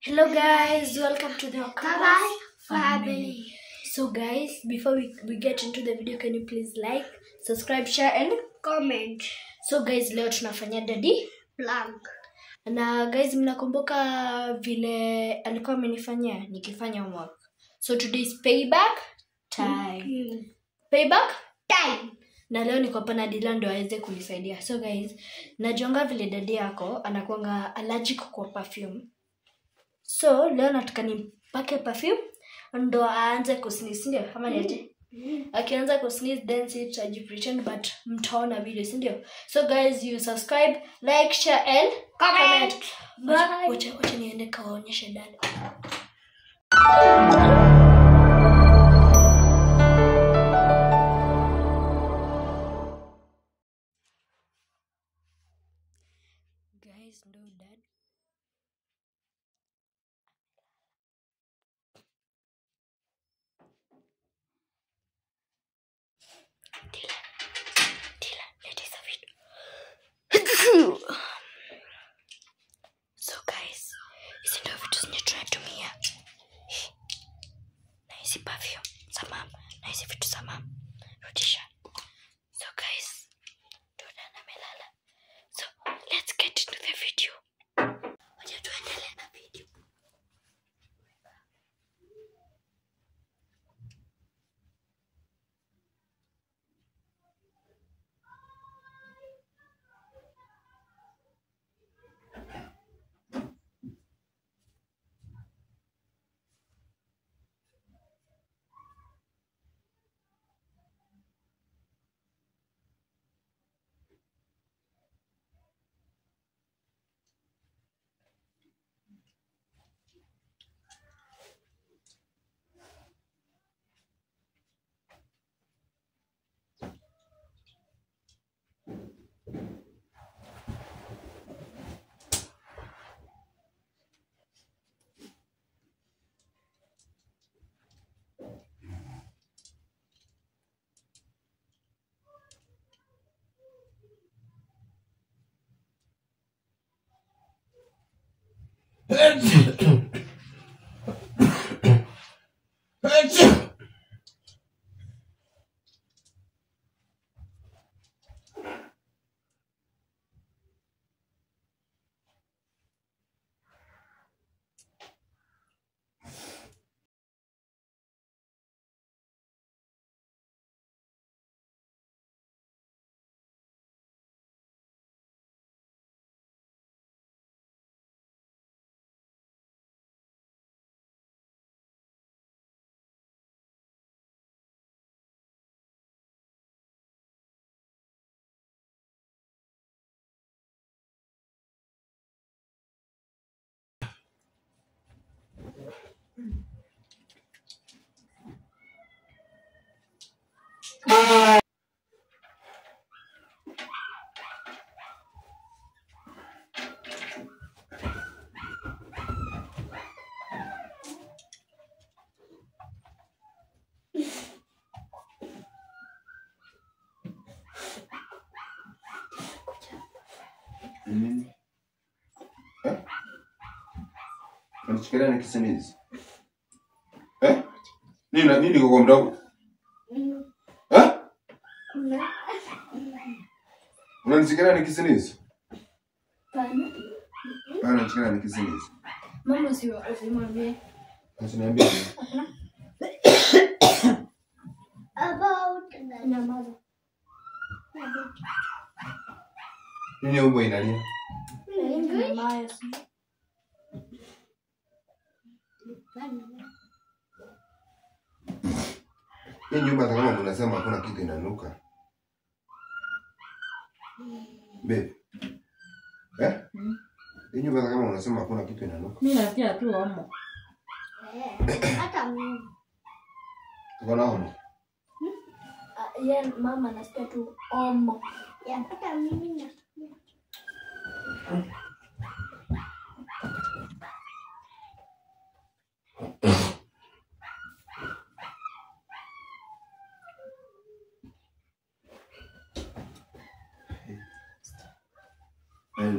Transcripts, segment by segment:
Hello guys, welcome to the Kabai family. So guys, before we get into the video, can you please like, subscribe, share and Comment. So guys, leo tunafanya daddy Blank. na guys, mnakumbuka vile alikuwa amenifanyia nikifanya homework. So today is payback time. Payback time. Na leo niko hapa na Dylan ndo aweze kunisaidia. So guys, najonga vile daddy yako anakuanga allergic kwa perfume. So leo nataka nipake perfume ndo aanze kusneeze, ndio kama niaje. Akianza kusneeze then sit pretend, but mtaona video, si ndio? So guys, you subscribe, like, share and comment. Bye. Wacha niende kawaonyeshe dada. Guys, ndo dad. So guys, hizi ndio vitu zenye tunatumia. Na hizi perfume za mama, na hizi vitu za mama. Rudisha. So guys, Dylan amelala. So let's get into the video. Wacha tuendelee na video. Nini? Unachikelea na kisinizi? Nini kwa mdogo? Unachikelea na kisinizi? Pana. Unachikelea na kisinizi. Mama sio asimwambie. Usiniambie. About Nyamaza. Nini umbo inalia? Mama si. Hii nyumba kama mnasema hakuna kitu inanuka. Babe. Hii nyumba kama unasema hakuna kitu inanuka. Mimi nasikia tu homo. hata mimi. Uko na homo? Yeye mama anasikia tu omo. Hata mimi na.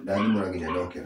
Dadi mwanangu nyadoke.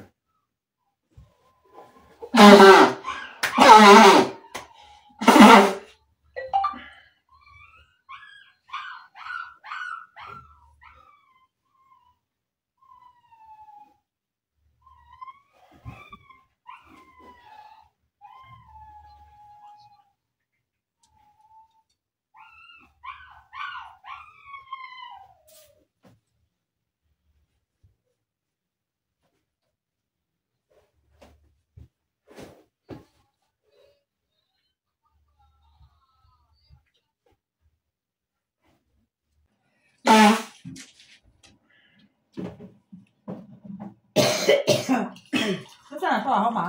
Sasa natoa homa.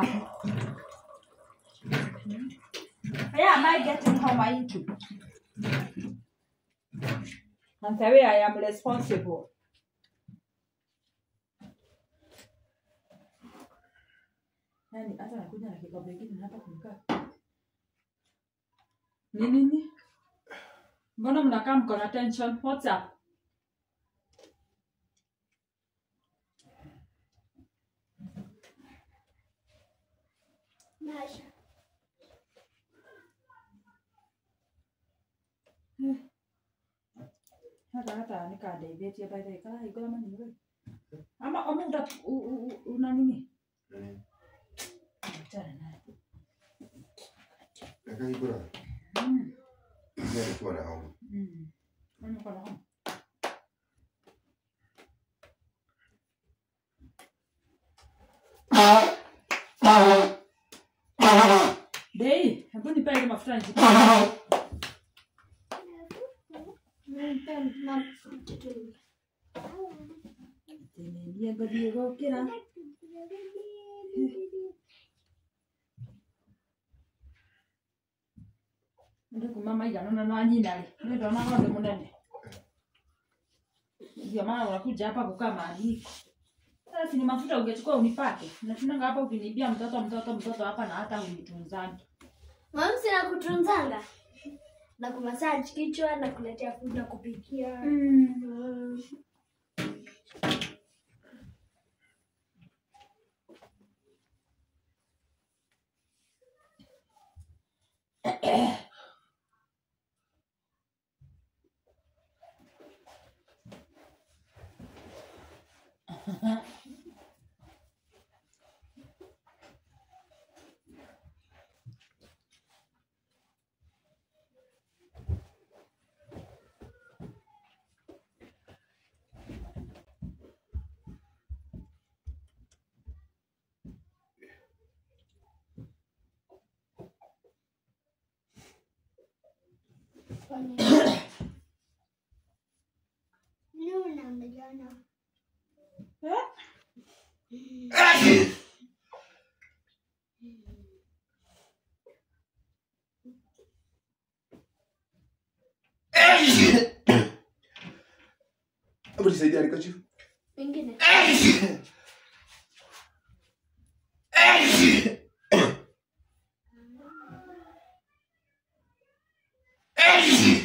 Where am I getting homa into? And the way I am responsible. Yani hata nakuja na kikombe kingine hapa kumkaa. Nini? Mbona mnakaa mko na tension? What's up? Masha. Hata nikadeviate by the car iko ama nini? Ama una nini? Lakini bora. Ndio kwa na hao. Nani kwa hao? Dei, hebu nipe ile mafuta nje. Ndio ndio kila. Ndio mama igana na nyina ale. Ndio na ng'ombe munene. Ndio maana unakuja hapa kukaa mahali. Sasa si ni mafuta ungechukua unipake. Unashindanga hapa ukinibia mtoto hapa na hata unitunzangi. Mama sina kutunzanga. Na kumassage kichwa na kuletea food na kupikia. Luna mjana. Hebu nisaidia nikachifu. Wengine.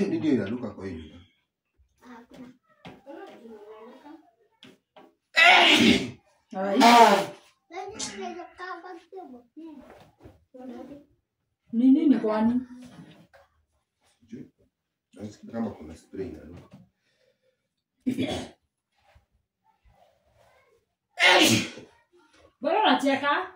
Ndio inanuka kwa hiyo. Nini kwani? Kama kuna spray inanuka. Bora unacheka?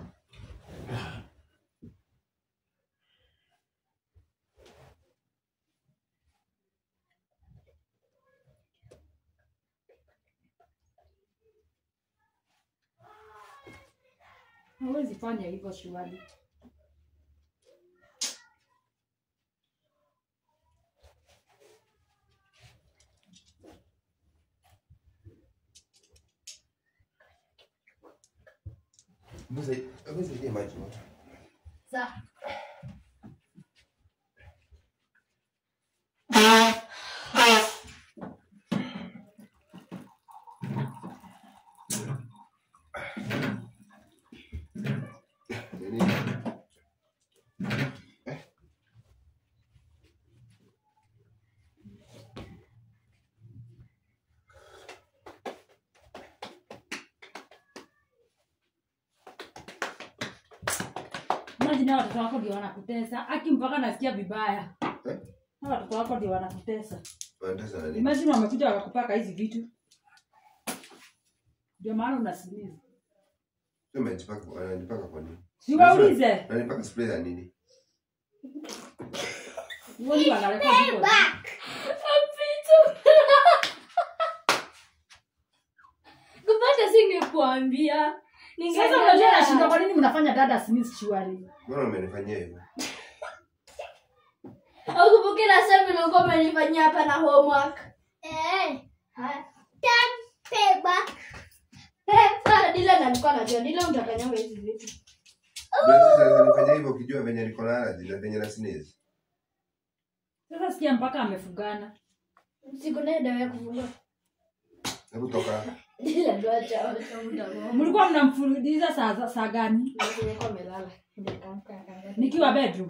Hawezi fanya hivyo shwari. Hebu saidia maji. Sawa. Imagine watoto wako ndio wanakutesa. Mpaka nasikia vibaya. Watoto wako ndio wanakutesa. Wanatesa nani? Imagine wamekuja wakakupaka hizi vitu. Ndio maana unasiliza. Wananipaka kwa nini? Si waulize. Wananipaka spray ya nini? Woni wanarekodi kwa. Kupata singekuambia. Sasa unajua nashinda kwa nini mnafanya dada Smith Chiwari? Mbona umenifanyia hivyo? Au kumbuke na sasa ndio umenifanyia hapa na homework. Sasa Dila alikuwa anajua. Dila mtakanyanga hizi vitu. Sasa unanifanyia hivyo ukijua venye niko na allergy na venye na sneeze. Sasa sikia mpaka amefugana. Siku naye dawa ya kufungua. Hebu toka. Dila ndo acha muda. Mlikuwa mnamfurudiza saa gani? Nilikuwa nimelala. Nikaamka. Nikiwa bedroom.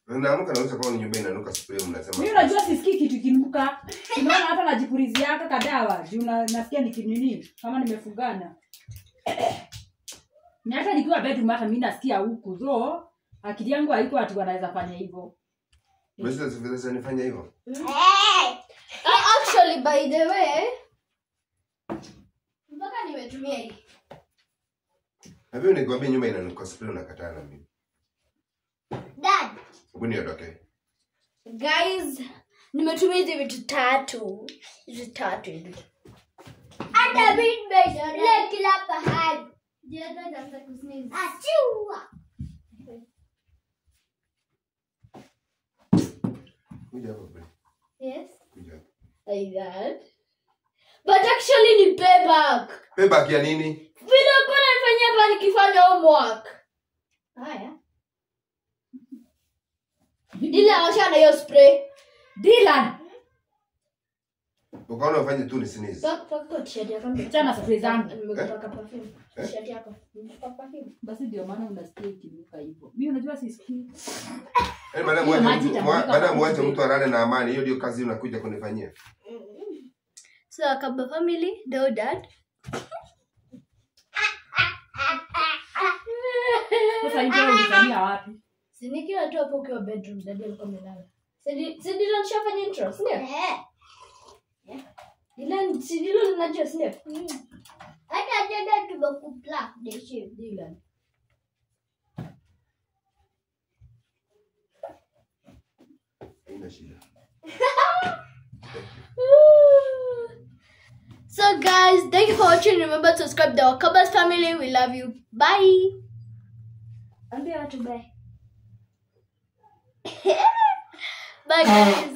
Naamka nauliza kwa nyumba inanuka spray mnasema. Mimi unajua sisikii kitu kinuka. Unaona hata najipulizia hata kadawa. Juu nasikia nikinini kama nimefugana. Na hata nikiwa bedroom hata mimi nasikia huku. So akili yangu haiko ati wanaweza fanya hivyo. Basi sasa nifanye hivyo. Actually by the way, mpaka nimetumia hii. Hapo nikwambia nyumba inanuka spray unakataa na mimi. Dad. Hebu niondoke. Guys, nimetumia hizi vitu tatu. Hizi tatu hivi. Hata mimi ile kila pahali. Je, dada kusneeze. Achua. Kuja hapo bwana. Yes. Kuja hapo. Like that. But actually ni payback. Payback ya nini? Vile uko nafanya hapa nikifanya homework. Haya. Dila osha na hiyo spray. Dylan. Ukaona ufanye tu ni sneeze. Paka t-shirt yako. Chana spray zangu. Nimekupaka perfume. T-shirt yako. Nimekupaka perfume. Basi ndio maana unasikia ikinuka hivyo. Mimi unajua sisikii. Baada mwache mtu alale na amani, hiyo ndio kazi unakuja kunifanyia. So Kaba family, no dad. Sasa hivi unafanyia wapi? Si nikiwa tu hapo kwa bedroom dad alikuwa amelala. Si Dila nishafanya intro, si ndio? Dila unajua si ndio? Hata dada tumekuplug deshe Dila. Haina shida. So guys, thank you for watching. Remember to subscribe to our Kabas family. We love you. Bye. Ambia watu bye. Bye guys.